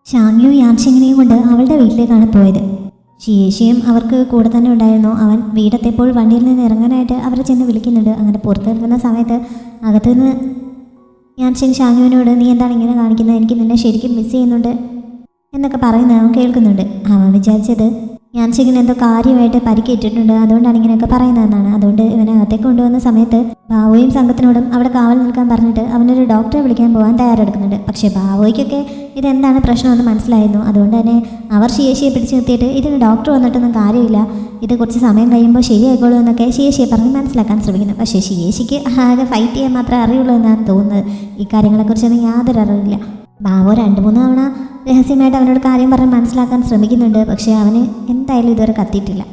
ഷാങ്യു യാൻഷിങ്ങിനെയും കൊണ്ട് അവളുടെ വീട്ടിലേക്കാണ് പോയത്. ശിയേഷിയും അവർക്ക് കൂടെ തന്നെ ഉണ്ടായിരുന്നു. അവൻ വീടെത്തിയപ്പോൾ വണ്ടിയിൽ നിന്ന് ഇറങ്ങാനായിട്ട് അവരെ ചെന്ന് വിളിക്കുന്നുണ്ട്. അങ്ങനെ പുറത്ത് നിൽക്കുന്ന സമയത്ത് അകത്തുനിന്ന് യാൻഷിങ് ഷാങ്യുവിനോട് നീ എന്താണ് ഇങ്ങനെ കാണിക്കുന്നത്, എനിക്ക് നിന്നെ ശരിക്കും മിസ് ചെയ്യുന്നുണ്ട് എന്നൊക്കെ പറയുന്നത് അവൻ കേൾക്കുന്നുണ്ട്. അവൻ വിചാരിച്ചത് യാൻഷിങ്ങിന് എന്തോ കാര്യമായിട്ട് പരിക്കേറ്റിട്ടുണ്ട്, അതുകൊണ്ടാണ് ഇങ്ങനെയൊക്കെ പറയുന്നതെന്നാണ്. അതുകൊണ്ട് ഇവനെ അകത്തേക്ക് കൊണ്ടുവന്ന സമയത്ത് ബാവോയും സംഘത്തിനോടും അവിടെ കാവൽ നിൽക്കാൻ പറഞ്ഞിട്ട് അവനൊരു ഡോക്ടറെ വിളിക്കാൻ പോകാൻ തയ്യാറെടുക്കുന്നുണ്ട്. പക്ഷേ ബാവോയ്ക്കൊക്കെ ഇതെന്താണ് പ്രശ്നമെന്ന് മനസ്സിലായിരുന്നു. അതുകൊണ്ട് തന്നെ അവർ ശിയേഷിയെ പിടിച്ചു നിർത്തിയിട്ട് ഇതിന് ഡോക്ടർ വന്നിട്ടൊന്നും കാര്യമില്ല, ഇത് കുറച്ച് സമയം കഴിയുമ്പോൾ ശരിയായിക്കോളൂ എന്നൊക്കെ ശിയേഷിയെ പറഞ്ഞ് മനസ്സിലാക്കാൻ ശ്രമിക്കുന്നു. പക്ഷേ ശിയേഷിക്ക് ആകെ ഫൈറ്റ് ചെയ്യാൻ മാത്രമേ അറിയുള്ളൂ എന്നാണ് തോന്നുന്നത്. ഈ കാര്യങ്ങളെക്കുറിച്ചൊന്നും യാതൊരു അറിവില്ല. ബാവോ 2-3 തവണ രഹസ്യമായിട്ട് അവനോട് കാര്യം പറഞ്ഞ് മനസ്സിലാക്കാൻ ശ്രമിക്കുന്നുണ്ട്. പക്ഷേ അവന് എന്തായാലും ഇതുവരെ കത്തിയിട്ടില്ല.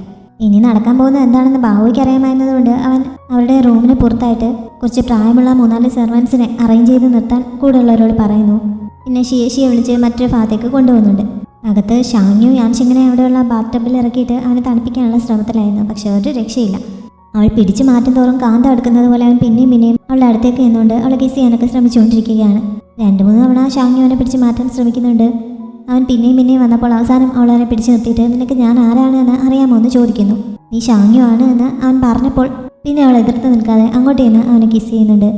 ഇനി നടക്കാൻ പോകുന്നത് എന്താണെന്ന് ബാവോയ്ക്ക് അറിയാമായിരുന്നതുകൊണ്ട് അവൻ അവരുടെ റൂമിന് പുറത്തായിട്ട് കുറച്ച് പ്രായമുള്ള 3-4 സെർവൻസിനെ അറേഞ്ച് ചെയ്ത് നിർത്താൻ കൂടെയുള്ളവരോട് പറയുന്നു. പിന്നെ ശിയേഷിയെ വിളിച്ച് മറ്റൊരു ഭാഗത്തേക്ക് കൊണ്ടുപോകുന്നുണ്ട്. അകത്ത് ഷാങ്യു യാൻഷിങ്ങിനെ അവിടെയുള്ള ബാത്ടബിൽ ഇറക്കിയിട്ട് അവനെ തണുപ്പിക്കാനുള്ള ശ്രമത്തിലായിരുന്നു. പക്ഷെ ഒരു രക്ഷയില്ല. അവൾ പിടിച്ചു മാറ്റും തോറും കാന്ത അടുക്കുന്നത് പോലെ അവൻ പിന്നെയും അവളുടെ അടുത്തേക്ക് നിന്നുകൊണ്ട് അവളെ കിസ് ചെയ്യാനൊക്കെ ശ്രമിച്ചുകൊണ്ടിരിക്കുകയാണ്. 2-3 തവണ ഷാങ്യു അവനെ പിടിച്ച് മാറ്റാൻ ശ്രമിക്കുന്നുണ്ട്. അവൻ പിന്നെയും വന്നപ്പോൾ അവസാനം അവളവനെ പിടിച്ചു നിർത്തിയിട്ട് നിനക്ക് ഞാൻ ആരാണ് എന്ന് അറിയാമോ എന്ന് ചോദിക്കുന്നു. നീ ഷാങ്യു ആണ് എന്ന് അവൻ പറഞ്ഞപ്പോൾ പിന്നെ അവൾ എതിർത്ത് നിൽക്കാതെ അങ്ങോട്ട് നിന്ന് അവനെ കിസ് ചെയ്യുന്നുണ്ട്.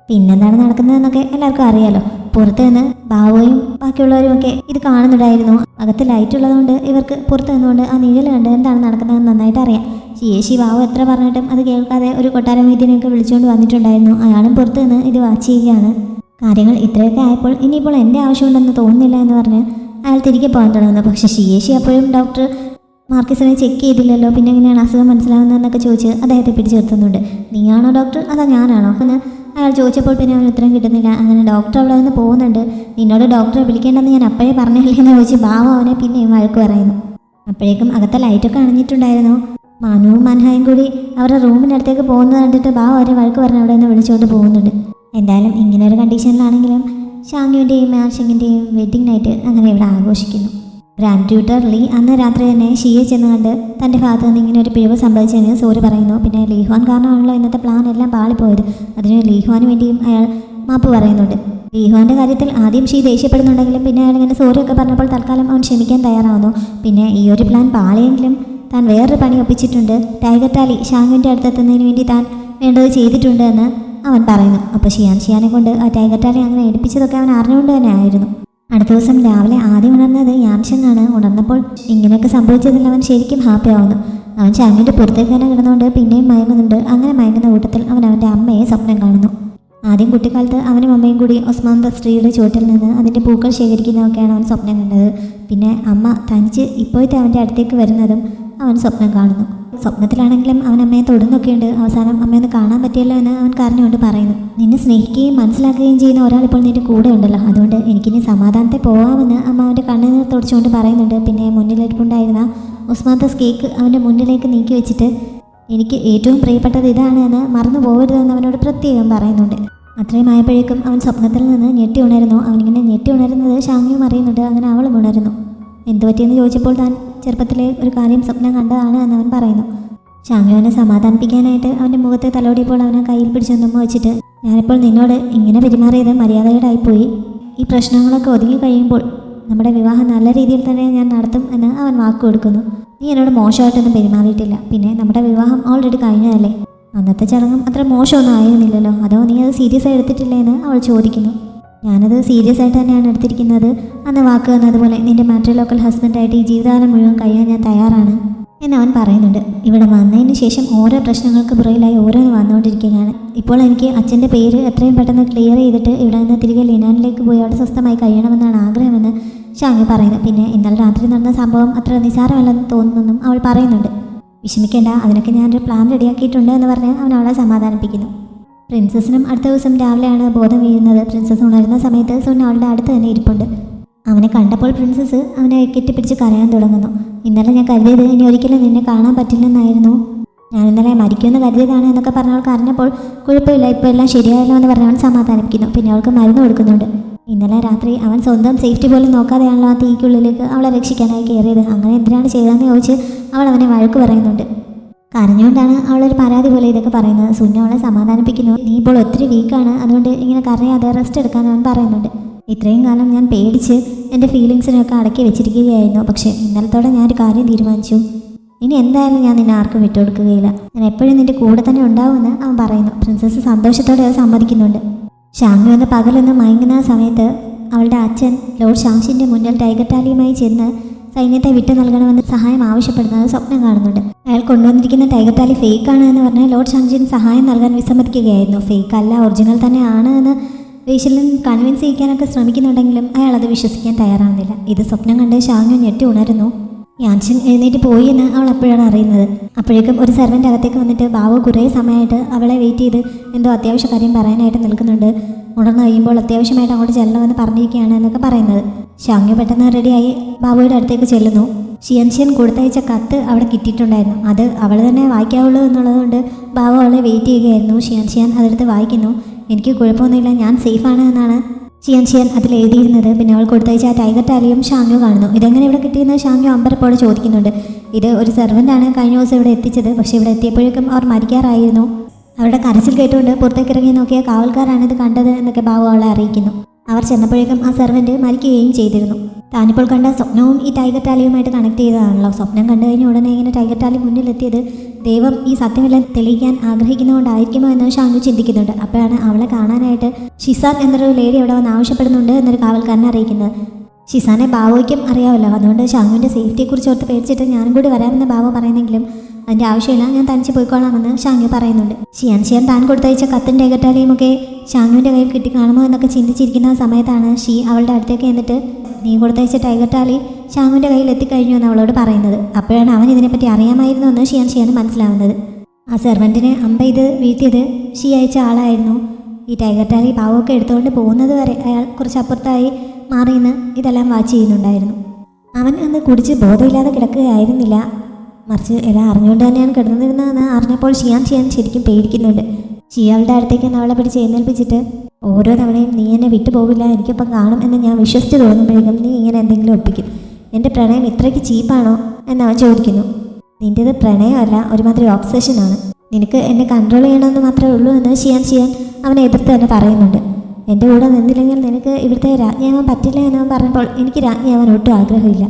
പിന്നെന്താണ് നടക്കുന്നതെന്നൊക്കെ എല്ലാവർക്കും അറിയാലോ. പുറത്ത് നിന്ന് ബാവോയും ബാക്കിയുള്ളവരും ഒക്കെ ഇത് കാണുന്നുണ്ടായിരുന്നു. അകത്ത് ലൈറ്റ് ഉള്ളതുകൊണ്ട് ഇവർക്ക് പുറത്ത് നിന്നുകൊണ്ട് ആ നിഴൽ കണ്ട് എന്താണ് നടക്കുന്നതെന്ന് നന്നായിട്ട് അറിയാം. ശിയേഷി ബാവോ എത്ര പറഞ്ഞിട്ടും അത് കേൾക്കാതെ ഒരു കൊട്ടാര വൈദ്യനെയൊക്കെ വിളിച്ചുകൊണ്ട് വന്നിട്ടുണ്ടായിരുന്നു. അയാളും പുറത്ത് നിന്ന് ഇത് വാച്ച് ചെയ്യുകയാണ്. കാര്യങ്ങൾ ഇത്രയൊക്കെ ആയപ്പോൾ ഇനിയിപ്പോൾ എൻ്റെ ആവശ്യമുണ്ടെന്ന് തോന്നുന്നില്ല എന്ന് പറഞ്ഞ് അയാൾ തിരികെ പോകാൻ തുടങ്ങുന്നു. പക്ഷേ ശിയേഷി അപ്പോഴും ഡോക്ടർ മാർക്കസിനെ ചെക്ക് ചെയ്തില്ലല്ലോ, പിന്നെ എങ്ങനെയാണ് അസുഖം മനസ്സിലാവുന്നതെന്നൊക്കെ ചോദിച്ച് അദ്ദേഹത്തെ പിടിച്ചു നിർത്തുന്നുണ്ട്. നീയാണോ ഡോക്ടർ അതോ ഞാനാണോ എന്ന് അയാൾ ചോദിച്ചപ്പോൾ പിന്നെ അവന് ഉത്തരം കിട്ടുന്നില്ല. അങ്ങനെ ഡോക്ടർ അവിടെ നിന്ന് പോകുന്നുണ്ട്. നിന്നോട് ഡോക്ടറെ വിളിക്കേണ്ടെന്ന് ഞാൻ അപ്പോഴേ പറഞ്ഞില്ലേ എന്ന് ചോദിച്ച് ബാവ അവനെ പിന്നെയും വഴക്ക് പറയുന്നു. അപ്പോഴേക്കും അകത്തെ ലൈറ്റൊക്കെ അണഞ്ഞിട്ടുണ്ടായിരുന്നു. മാനുവും മൻഹായും കൂടി അവരുടെ റൂമിനടുത്തേക്ക് പോകുന്നത് കണ്ടിട്ട് ബാവ അവരെ വഴക്ക് പറഞ്ഞ് അവിടെ നിന്ന് വിളിച്ചുകൊണ്ട് പോകുന്നുണ്ട്. എന്തായാലും ഇങ്ങനെ ഒരു കണ്ടീഷനിലാണെങ്കിലും ഷാങ്യുവിൻ്റെയും യാൻഷിങ്ങിൻ്റെയും വെഡ്ഡിങ് നൈറ്റ് അങ്ങനെ ഇവിടെ ആഘോഷിക്കുന്നു. ഗ്രാൻഡ് ട്യൂട്ടർ ലീ അന്ന് രാത്രി തന്നെ ഷിയെ ചെന്ന് കണ്ട് തൻ്റെ ഭാഗത്ത് നിന്ന് ഇങ്ങനെ ഒരു പിഴവ് സംഭവിച്ചതിന് സോറി പറയുന്നു. പിന്നെ ലീഹ്വാൻ കാരണമാണല്ലോ ഇന്നത്തെ പ്ലാൻ എല്ലാം പാളിപ്പോയത്. അതിന് ലീഹ്വാന് വേണ്ടിയും അയാൾ മാപ്പ് പറയുന്നുണ്ട്. ലീഹ്വാൻ്റെ കാര്യത്തിൽ ആദ്യം ഷീ ദേഷ്യപ്പെടുന്നുണ്ടെങ്കിലും പിന്നെ അയാൾ ഇങ്ങനെ സോറിയൊക്കെ പറഞ്ഞപ്പോൾ തൽക്കാലം അവൻ ക്ഷമിക്കാൻ തയ്യാറാവുന്നു. പിന്നെ ഈ ഒരു പ്ലാൻ പാളിയെങ്കിലും താൻ വേറൊരു പണി ഒപ്പിച്ചിട്ടുണ്ട്. ടൈഗർ ടാലി ഷാങ്യുവിൻ്റെ അടുത്തെത്തുന്നതിന് വേണ്ടി താൻ വേണ്ടത് ചെയ്തിട്ടുണ്ട് എന്ന് അവൻ പറയുന്നു. അപ്പോൾ ഷിയാനെ കൊണ്ട് ആ ടൈഗർ ടാലി അങ്ങനെ എടുപ്പിച്ചതൊക്കെ അവൻ അറിഞ്ഞുകൊണ്ട് തന്നെ ആയിരുന്നു. അടുത്ത ദിവസം രാവിലെ ആദ്യം ഉണർന്നത് യാൻഷിങ്ങാണ്. ഉണർന്നപ്പോൾ ഇങ്ങനെയൊക്കെ സംഭവിച്ചതിൽ അവൻ ശരിക്കും ഹാപ്പി ആവുന്നു. അവൻ ഷാങ്യുവിൻ്റെ പുറത്തേക്ക് തന്നെ കിടന്നുകൊണ്ട് പിന്നെയും മയങ്ങുന്നുണ്ട്. അങ്ങനെ മയങ്ങുന്ന കൂട്ടത്തിൽ അവൻ അവൻ്റെ അമ്മയെ സ്വപ്നം കാണുന്നു. ആദ്യം കുട്ടിക്കാലത്ത് അവനും അമ്മയും കൂടി ഒസ്മാൻ സ്ത്രീയുടെ ചുവട്ടിൽ നിന്ന് അതിൻ്റെ പൂക്കൾ ശേഖരിക്കുന്നതൊക്കെയാണ് അവൻ സ്വപ്നം കണ്ടത്. പിന്നെ അമ്മ തനിച്ച് ഇപ്പോഴത്തെ അവൻ്റെ അടുത്തേക്ക് വരുന്നതും അവൻ സ്വപ്നം കാണുന്നു. സ്വപ്നത്തിലാണെങ്കിലും അവൻ അമ്മയെ തൊടുന്നൊക്കെയുണ്ട്. അവസാനം അമ്മയൊന്ന് കാണാൻ പറ്റിയല്ലോ എന്ന് അവൻ കരഞ്ഞുകൊണ്ട് പറയുന്നു. നിന്നെ സ്നേഹിക്കുകയും മനസ്സിലാക്കുകയും ചെയ്യുന്ന ഒരാളിപ്പോൾ നിന്റെ കൂടെ ഉണ്ടല്ലോ, അതുകൊണ്ട് എനിക്കിനി സമാധാനത്തെ പോകാമെന്ന് അമ്മ അവൻ്റെ കണ്ണുനീർ തുടച്ചുകൊണ്ട് പറയുന്നുണ്ട്. പിന്നെ മുന്നിലിരിപ്പുണ്ടായിരുന്ന ഉസ്മാന്തസ് കേക്ക് അവൻ്റെ മുന്നിലേക്ക് നീക്കി വെച്ചിട്ട് എനിക്ക് ഏറ്റവും പ്രിയപ്പെട്ടത് ഇതാണ് എന്ന് മറന്നു പോകരുതെന്ന് അവനോട് പ്രത്യേകം പറയുന്നുണ്ട്. അത്രയും ആയപ്പോഴേക്കും അവൻ സ്വപ്നത്തിൽ നിന്ന് ഞെട്ടി ഉണരുന്നു. അവനിങ്ങനെ ഞെട്ടി ഉണരുന്നത് ഷാങ്യുവും അറിയുന്നുണ്ട്. അങ്ങനെ അവളും ഉണരുന്നു. എന്തു പറ്റിയെന്ന് ചോദിച്ചപ്പോൾ താൻ ചെറുപ്പത്തിലെ ഒരു കാര്യം സ്വപ്നം കണ്ടതാണ് എന്ന് അവൻ പറയുന്നു. ഷാങ്യുവിനെ സമാധാനിപ്പിക്കാനായിട്ട് അവൻ്റെ മുഖത്തെ തലോടിയപ്പോൾ അവനെ കയ്യിൽ പിടിച്ചൊന്നുമ്മ വെച്ചിട്ട് ഞാനിപ്പോൾ നിന്നോട് ഇങ്ങനെ പെരുമാറിയത് മര്യാദകേടായിപ്പോയി. ഈ പ്രശ്നങ്ങളൊക്കെ ഒതുങ്ങി കഴിയുമ്പോൾ നമ്മുടെ വിവാഹം നല്ല രീതിയിൽ തന്നെ ഞാൻ നടത്തും എന്ന് അവൻ വാക്ക് കൊടുക്കുന്നു. നീ എന്നോട് മോശമായിട്ടൊന്നും പെരുമാറിയിട്ടില്ല. പിന്നെ നമ്മുടെ വിവാഹം ഓൾറെഡി കഴിഞ്ഞതല്ലേ, അന്നത്തെ ചടങ്ങും അത്ര മോശമൊന്നും ആയിരുന്നില്ലല്ലോ, അതോ നീ അത് സീരിയസ് ആയി എടുത്തിട്ടില്ലേ എന്ന് അവൾ ചോദിക്കുന്നു. ഞാനത് സീരിയസ് ആയിട്ട് തന്നെയാണ് എടുത്തിരിക്കുന്നത്. അന്ന് വാക്ക് തന്നതുപോലെ നിന്റെ മാട്രിലോക്കൽ ഹസ്ബൻഡായിട്ട് ഈ ജീവിതകാലം മുഴുവൻ കഴിയാൻ ഞാൻ തയ്യാറാണ് എന്ന് അവൻ പറയുന്നുണ്ട്. ഇവിടെ വന്നതിന് ശേഷം ഓരോ പ്രശ്നങ്ങൾക്ക് പുറകിലായി ഓരോന്ന് വന്നുകൊണ്ടിരിക്കുകയാണ്. ഇപ്പോൾ എനിക്ക് അച്ഛൻ്റെ പേര് എത്രയും പെട്ടെന്ന് ക്ലിയർ ചെയ്തിട്ട് ഇവിടെ നിന്ന് തിരികെ ലിനാനിലേക്ക് പോയി അവിടെ സ്വസ്ഥമായി കഴിയണമെന്നാണ് ആഗ്രഹമെന്ന് ഷാങ്യു പറയുന്നു. പിന്നെ ഇന്നലെ രാത്രി നടന്ന സംഭവം അത്ര നിസാരമല്ലെന്ന് തോന്നുന്നെന്നും അവൾ പറയുന്നുണ്ട്. വിഷമിക്കേണ്ട, അതിനൊക്കെ ഞാനൊരു പ്ലാൻ റെഡിയാക്കിയിട്ടുണ്ട് എന്ന് പറഞ്ഞ് അവൻ അവളെ സമാധാനിപ്പിക്കുന്നു. പ്രിൻസസിനും അടുത്ത ദിവസം രാവിലെയാണ് ബോധം വീഴുന്നത്. പ്രിൻസസ് ഉണരുന്ന സമയത്ത് സുൻ അവളുടെ അടുത്ത് തന്നെ ഇരിപ്പുണ്ട്. അവനെ കണ്ടപ്പോൾ പ്രിൻസസ് അവനെ കെട്ടിപ്പിടിച്ച് കരയാൻ തുടങ്ങുന്നു. ഇന്നലെ ഞാൻ കരുതിയത് ഇനി ഒരിക്കലും നിന്നെ കാണാൻ പറ്റില്ലെന്നായിരുന്നു. ഞാൻ ഇന്നലെ മരിക്കുമെന്ന് കരുതിയതാണ് എന്നൊക്കെ പറഞ്ഞ അവൾക്ക് അറിഞ്ഞപ്പോൾ കുഴപ്പമില്ല, ഇപ്പോൾ എല്ലാം ശരിയായല്ലോ എന്ന് പറഞ്ഞ് അവൻ സമാധാനിപ്പിക്കുന്നു. പിന്നെ അവൾക്ക് മരുന്ന് കൊടുക്കുന്നുണ്ട്. ഇന്നലെ രാത്രി അവൻ സ്വന്തം സേഫ്റ്റി പോലും നോക്കാതെയാണല്ലോ ആ തീക്കുള്ളിലേക്ക് അവളെ രക്ഷിക്കാനായി കയറിയത്. അങ്ങനെ എന്തിനാണ് ചെയ്തതെന്ന് ചോദിച്ച് അവൾ അവനെ വഴക്ക് പറയുന്നുണ്ട്. കരഞ്ഞുകൊണ്ടാണ് അവളൊരു പരാതി പോലെ ഇതൊക്കെ പറയുന്നത്. സുന്ന അവളെ സമാധാനിപ്പിക്കുന്നു. നീ ഇപ്പോൾ ഒത്തിരി വീക്കാണ്, അതുകൊണ്ട് ഇങ്ങനെ കരയാതെ റെസ്റ്റ് എടുക്കാൻ അവൻ പറയുന്നുണ്ട്. ഇത്രയും കാലം ഞാൻ പേടിച്ച് എൻ്റെ ഫീലിങ്സിനൊക്കെ അടക്കി വെച്ചിരിക്കുകയായിരുന്നു. പക്ഷേ ഇന്നലത്തോടെ ഞാനൊരു കാര്യം തീരുമാനിച്ചു. ഇനി എന്തായാലും ഞാൻ നിന്നെ ആർക്കും വിട്ടുകൊടുക്കുകയില്ല. ഞാൻ എപ്പോഴും നിൻ്റെ കൂടെ തന്നെ ഉണ്ടാവുമെന്ന് അവൻ പറയുന്നു. പ്രിൻസസ് സന്തോഷത്തോടെ അത് സമ്മതിക്കുന്നുണ്ട്. ഷാങ്യു എന്ന പകലൊന്ന് മയങ്ങുന്ന സമയത്ത് അവളുടെ അച്ഛൻ ലോർഡ് ഷാങ്ഷിൻ്റെ മുന്നിൽ ടൈഗർ ടാലിയുമായി ചെന്ന് സൈന്യത്തെ വിട്ടു നൽകണമെന്ന് സഹായം ആവശ്യപ്പെടുന്നത് സ്വപ്നം കാണുന്നുണ്ട്. അയാൾ കൊണ്ടുവന്നിരിക്കുന്ന ടൈഗർ ടാലി ഫേക്കാണ് എന്ന് പറഞ്ഞ് ലോർഡ് ഷാങ്ഷിന് സഹായം നൽകാൻ വിസമ്മതിക്കുകയായിരുന്നു. ഫേക്ക് അല്ല, ഒറിജിനൽ തന്നെയാണ് എന്ന് വേശലിൻ കൺവിൻസ് ചെയ്യിക്കാനൊക്കെ ശ്രമിക്കുന്നുണ്ടെങ്കിലും അയാൾ അത് വിശ്വസിക്കാൻ തയ്യാറാവുന്നില്ല. ഇത് സ്വപ്നം കണ്ട് ഷാങ്യു ഞെട്ടി ഉണരുന്നു. യാൻഷൻ എഴുന്നേറ്റ് പോയി എന്ന് അവൾ അപ്പോഴാണ് അറിയുന്നത്. അപ്പോഴേക്കും ഒരു സെർവൻ്റ് അകത്തേക്ക് വന്നിട്ട് ബാവു കുറേ സമയമായിട്ട് അവളെ വെയിറ്റ് ചെയ്ത് എന്തോ അത്യാവശ്യ കാര്യം പറയാനായിട്ട് നിൽക്കുന്നുണ്ട്. ഉണർന്നു കഴിയുമ്പോൾ അത്യാവശ്യമായിട്ട് അങ്ങോട്ട് ചെല്ലണമെന്ന് പറഞ്ഞിരിക്കുകയാണ് എന്നൊക്കെ പറയുന്നത്. ഷാങ്യു പെട്ടെന്ന് റെഡിയായി ബാബുയുടെ അടുത്തേക്ക് ചെല്ലുന്നു. ഷിയൻഷ്യൻ കൊടുത്തയച്ച കത്ത് അവിടെ കിട്ടിയിട്ടുണ്ടായിരുന്നു. അത് അവൾ തന്നെ വായിക്കാവുള്ളൂ എന്നുള്ളതുകൊണ്ട് ബാബു അവളെ വെയിറ്റ് ചെയ്യുകയായിരുന്നു. ഷിയൻഷ്യൻ അതെടുത്ത് വായിക്കുന്നു. എനിക്ക് കുഴപ്പമൊന്നുമില്ല, ഞാൻ സേഫാണ് എന്നാണ് ഷിയൻഷ്യൻ അതിൽ എഴുതിയിരുന്നത്. പിന്നെ അവൾ കൊടുത്തയച്ച ആ ടൈഗർ ടാലിയും ഷാങ്യു കാണുന്നു. ഇതെങ്ങനെ ഇവിടെ കിട്ടിയെന്ന് ഷാങ്യു അമ്പരപ്പോടെ ചോദിക്കുന്നുണ്ട്. ഇത് ഒരു സെർവൻ്റാണ് കഴിഞ്ഞ ദിവസം ഇവിടെ എത്തിച്ചത്. പക്ഷേ ഇവിടെ എത്തിയപ്പോഴേക്കും അവർ മരിക്കാറായിരുന്നു. അവരുടെ കരച്ചിൽ കേട്ടുകൊണ്ട് പുറത്തേക്ക് ഇറങ്ങി നോക്കിയ കാവൽക്കാരാണ് ഇത് കണ്ടത് എന്നൊക്കെ ബാബു അവളെ അറിയിക്കുന്നു. അവർ ചെന്നപ്പോഴേക്കും ആ സെർവൻറ്റ് മരിക്കുകയും ചെയ്തിരുന്നു. താനിപ്പോൾ കണ്ട സ്വപ്നവും ഈ ടൈഗർ ടാലിയുമായിട്ട് കണക്ട് ചെയ്തതാണല്ലോ. സ്വപ്നം കണ്ടു കഴിഞ്ഞ ഉടനെ ഇങ്ങനെ ടൈഗർ ടാലി മുന്നിലെത്തിയത് ദൈവം ഈ സത്യമെല്ലാം തെളിയിക്കാൻ ആഗ്രഹിക്കുന്നതുകൊണ്ടായിരിക്കുമോ എന്ന് ഷാങ്യു ചിന്തിക്കുന്നുണ്ട്. അപ്പോഴാണ് അവളെ കാണാനായിട്ട് ഷിസാൻ എന്നൊരു ലേഡി അവിടെ വന്ന് ആവശ്യപ്പെടുന്നുണ്ട് എന്നൊരു കാവൽക്കാരനെ അറിയിക്കുന്നത്. ഷിസാനെ ബാബോയ്ക്കും അറിയാമല്ലോ. അതുകൊണ്ട് ഷാങ്യുവിൻ്റെ സേഫ്റ്റിയെക്കുറിച്ച് ഓർത്ത് പേടിച്ചിട്ട് ഞാനും കൂടി വരാമെന്ന് ബാബു പറയുന്നെങ്കിലും അതിൻ്റെ ആവശ്യമില്ല, ഞാൻ തനിച്ച് പോയിക്കോളാമെന്ന് ഷാങ്യു പറയുന്നുണ്ട്. ഷിയാൻ താൻ കൊടുത്തയച്ച കത്തും ടൈഗർ ടാലിയുമൊക്കെ ഷാങ്യുവിൻ്റെ കയ്യിൽ കിട്ടിക്കാണുമോ എന്നൊക്കെ ചിന്തിച്ചിരിക്കുന്ന സമയത്താണ് ഷീ അവളുടെ അടുത്തേക്ക് എന്നിട്ട് നീ കൊടുത്തയച്ച ടൈഗർ ടാലി ഷാങ്യുവിൻ്റെ കയ്യിൽ എത്തിക്കഴിഞ്ഞു എന്ന് അവളോട് പറയുന്നത്. അപ്പോഴാണ് അവൻ ഇതിനെപ്പറ്റി അറിയാമായിരുന്നു എന്ന് ഷിയാന് മനസ്സിലാവുന്നത്. ആ സെർവൻറ്റിനെ ഇത് വീഴ്ത്തിയത് ഷീ അയച്ച ആളായിരുന്നു. ഈ ടൈഗർ ടാലി പാവമൊക്കെ എടുത്തുകൊണ്ട് പോകുന്നത് വരെ അയാൾ കുറച്ചപ്പുറത്തായി മാറിയെന്ന് ഇതെല്ലാം വാച്ച് ചെയ്യുന്നുണ്ടായിരുന്നു. അവൻ അന്ന് കുടിച്ച് ബോധമില്ലാതെ കിടക്കുകയായിരുന്നില്ല, മറിച്ച് എല്ലാം അറിഞ്ഞുകൊണ്ട് തന്നെയാണ് കിടന്നിരുന്നതെന്ന് അറിഞ്ഞപ്പോൾ ഷിയാൻ ശരിക്കും പേടിക്കുന്നുണ്ട്. ഷിയാളുടെ അടുത്തേക്ക് അവളെ പിടിച്ച് എഴുന്നേൽപ്പിച്ചിട്ട് ഓരോ തവണയും നീ എന്നെ വിട്ടുപോകില്ല, എനിക്കൊപ്പം കാണും എന്ന് ഞാൻ വിശ്വസിച്ച് തോന്നുമ്പോഴേക്കും നീ ഇങ്ങനെ എന്തെങ്കിലും ഒപ്പിക്കും. എൻ്റെ പ്രണയം ഇത്രയ്ക്ക് ചീപ്പാണോ എന്നവൻ ചോദിക്കുന്നു. നിൻ്റേത് പ്രണയമല്ല, ഒരുമാതിരി ഓബ്സെഷനാണ്. നിനക്ക് എന്നെ കൺട്രോൾ ചെയ്യണമെന്ന് മാത്രമേ ഉള്ളൂ എന്ന് ഷിയാൻ അവനെ എതിർത്ത് തന്നെ പറയുന്നുണ്ട്. എൻ്റെ കൂടെ നിന്നില്ലെങ്കിൽ നിനക്ക് ഇവിടുത്തെ രാജ്ഞിയാവാൻ പറ്റില്ല എന്നവൻ പറഞ്ഞപ്പോൾ എനിക്ക് രാജ്ഞിയാവാൻ ഒട്ടും ആഗ്രഹമില്ല.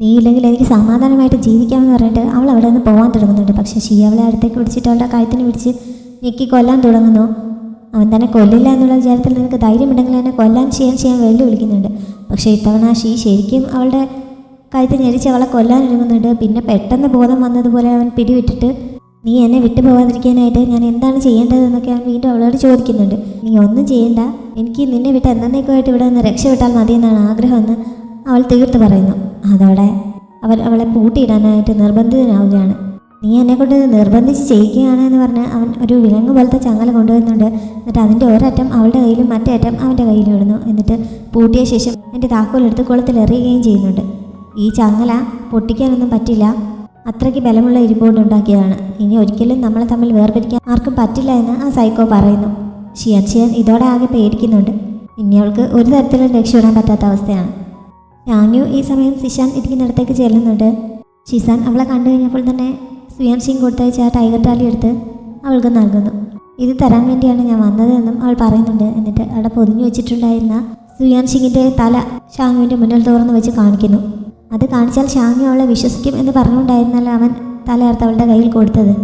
നീ ഇല്ലെങ്കിൽ എനിക്ക് സമാധാനമായിട്ട് ജീവിക്കാമെന്ന് പറഞ്ഞിട്ട് അവൾ അവിടെ നിന്ന് പോകാൻ തുടങ്ങുന്നുണ്ട്. പക്ഷേ ഷീ അവളെ അടുത്തേക്ക് പിടിച്ചിട്ട് അവളുടെ കഴുത്തിന് പിടിച്ച് ഞെക്കി കൊല്ലാൻ തുടങ്ങുന്നു. അവൻ തന്നെ കൊല്ലില്ല എന്നുള്ള വിചാരത്തിൽ നിനക്ക് ധൈര്യമുണ്ടെങ്കിൽ എന്നെ കൊല്ലാൻ ചെയ്യാൻ വെല്ലുവിളിക്കുന്നുണ്ട്. പക്ഷേ ഇത്തവണ ഷീ ശരിക്കും അവളുടെ കഴുത്ത് ഞെരിച്ച് അവളെ കൊല്ലാൻ ഒരുങ്ങുന്നുണ്ട്. പിന്നെ പെട്ടെന്ന് ബോധം വന്നതുപോലെ അവൻ പിടിവിട്ടിട്ട് നീ എന്നെ വിട്ടു പോകാതിരിക്കാനായിട്ട് ഞാൻ എന്താണ് ചെയ്യേണ്ടതെന്നൊക്കെ അവൻ വീണ്ടും അവളോട് ചോദിക്കുന്നുണ്ട്. നീ ഒന്നും ചെയ്യണ്ട, എനിക്ക് നിന്നെ വിട്ട് എന്നേക്കുമായിട്ട് ഇവിടെ നിന്ന് രക്ഷപ്പെട്ടാൽ മതിയെന്നാണ് ആഗ്രഹമെന്ന് അവൾ തീർത്ത് പറയുന്നു. അതോടെ അവളെ പൂട്ടിയിടാനായിട്ട് നിർബന്ധിതനാവുകയാണ്. നീ എന്നെക്കൊണ്ട് നിർബന്ധിച്ച് ചെയ്യിക്കുകയാണ് എന്ന് പറഞ്ഞ് അവൻ ഒരു വിലങ്ങ് പോലത്തെ ചങ്ങല കൊണ്ടുവരുന്നുണ്ട്. എന്നിട്ട് അതിൻ്റെ ഒരറ്റം അവളുടെ കയ്യിലും മറ്റേ അറ്റം അവൻ്റെ കയ്യിലും ഇടുന്നു. എന്നിട്ട് പൂട്ടിയ ശേഷം എൻ്റെ താക്കോലെടുത്ത് കുളത്തിൽ എറിയുകയും ചെയ്യുന്നുണ്ട്. ഈ ചങ്ങല പൊട്ടിക്കാനൊന്നും പറ്റില്ല, അത്രയ്ക്ക് ബലമുള്ള ഇരുമ്പോണ്ട് ഉണ്ടാക്കിയതാണ്. ഇനി ഒരിക്കലും നമ്മളെ തമ്മിൽ വേർപിരിക്കാൻ ആർക്കും പറ്റില്ല എന്ന് ആ സൈക്കോ പറയുന്നു. ഷിയാൻ ഇതോടെ ആകെ പേടിക്കുന്നുണ്ട്. ഇനി അവൾക്ക് ഒരു തരത്തിലും രക്ഷപ്പെടാൻ പറ്റാത്ത അവസ്ഥയാണ്. ഷാങ്യു ഈ സമയം സിഷാൻ ഇരിക്കുന്നിടത്തേക്ക് ചെല്ലുന്നുണ്ട്. ഷിസാൻ അവളെ കണ്ടു കഴിഞ്ഞപ്പോൾ തന്നെ സുയാൻ സിംഗ് കൊടുത്തയച്ച ആ ടൈഗർ ടാലി എടുത്ത് അവൾക്ക് നൽകുന്നു. ഇത് തരാൻ വേണ്ടിയാണ് ഞാൻ വന്നതെന്നും അവൾ പറയുന്നുണ്ട്. എന്നിട്ട് അവിടെ പൊതിഞ്ഞു വെച്ചിട്ടുണ്ടായിരുന്ന സുയാൻ സിംഗിൻ്റെ തല ഷാങ്യുവിൻ്റെ മുന്നിൽ തുറന്നു വെച്ച് കാണിക്കുന്നു. അത് കാണിച്ചാൽ ഷാങ്യു അവളെ വിശ്വസിക്കും എന്ന് പറഞ്ഞുകൊണ്ടായിരുന്നല്ലോ അവൻ തലയർത്ത് അവളുടെ കയ്യിൽ കൊടുത്തത്.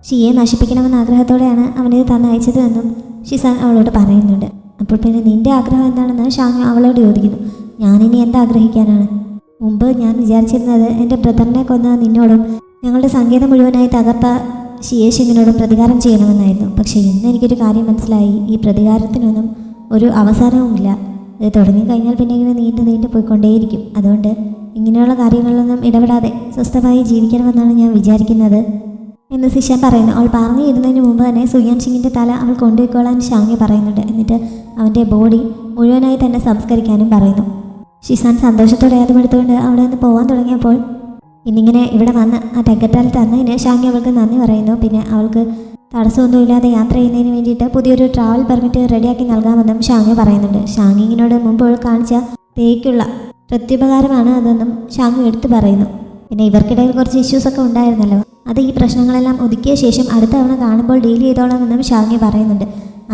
ഷിയെ നശിപ്പിക്കണമെന്ന ആഗ്രഹത്തോടെയാണ് അവനിത് തന്നയച്ചത് എന്നും ഷിസാൻ അവളോട് പറയുന്നുണ്ട്. അപ്പോൾ പിന്നെ നിൻ്റെ ആഗ്രഹം എന്താണെന്ന് ഷാങ്യു അവളോട് ചോദിക്കുന്നു. ഞാനിനി എന്താഗ്രഹിക്കാനാണ്? മുമ്പ് ഞാൻ വിചാരിച്ചിരുന്നത് എൻ്റെ ബ്രദറിനെ കൊന്ന നിന്നോടും ഞങ്ങളുടെ സംഗീതം മുഴുവനായി തകർത്ത ഷിയേഷിങ്ങിനോടും പ്രതികാരം ചെയ്യണമെന്നായിരുന്നു. പക്ഷേ ഇന്ന് എനിക്കൊരു കാര്യം മനസ്സിലായി, ഈ പ്രതികാരത്തിനൊന്നും ഒരു അവസാനവുമില്ല. ഇത് തുടങ്ങിക്കഴിഞ്ഞാൽ പിന്നെ ഇങ്ങനെ നീണ്ടു പോയിക്കൊണ്ടേയിരിക്കും. അതുകൊണ്ട് ഇങ്ങനെയുള്ള കാര്യങ്ങളിലൊന്നും ഇടപെടാതെ സ്വസ്ഥമായി ജീവിക്കണമെന്നാണ് ഞാൻ വിചാരിക്കുന്നത് എന്ന് സിഷാൻ പറയുന്നു. അവൾ പറഞ്ഞു ഇരുന്നതിന് മുമ്പ് തന്നെ സുയാൻ സിംഗിൻ്റെ തല അവൾ കൊണ്ടുപോയിക്കോളാൻ ഷാങ്യു പറയുന്നുണ്ട്. എന്നിട്ട് അവൻ്റെ ബോഡി മുഴുവനായി തന്നെ സംസ്കരിക്കാനും പറയുന്നു. ഷിസാൻ സന്തോഷത്തോടെ അതുമെടുത്തുകൊണ്ട് അവിടെ നിന്ന് പോകാൻ തുടങ്ങിയപ്പോൾ ഇന്നിങ്ങനെ ഇവിടെ വന്ന് ആ ടൈഗർ ടാലി തന്നതിന് ഷാങ്യു അവൾക്ക് നന്ദി പറയുന്നു. പിന്നെ അവൾക്ക് തടസ്സമൊന്നുമില്ലാതെ യാത്ര ചെയ്യുന്നതിന് വേണ്ടിയിട്ട് പുതിയൊരു ട്രാവൽ പെർമിറ്റ് റെഡിയാക്കി നൽകാമെന്നും ഷാങ്യു പറയുന്നുണ്ട്. ഷാങ്യുവിനോട് മുമ്പ് അവൾ കാണിച്ച തേക്കുള്ള പ്രത്യുപകാരമാണ് അതെന്നും ഷാങ്യു എടുത്തു പറയുന്നു. പിന്നെ ഇവർക്കിടയിൽ കുറച്ച് ഇഷ്യൂസൊക്കെ ഉണ്ടായിരുന്നല്ലോ, അത് ഈ പ്രശ്നങ്ങളെല്ലാം ഒതുക്കിയ ശേഷം അടുത്ത തവണ കാണുമ്പോൾ ഡീൽ ചെയ്തോളാമെന്നും ഷാങ്യു പറയുന്നുണ്ട്.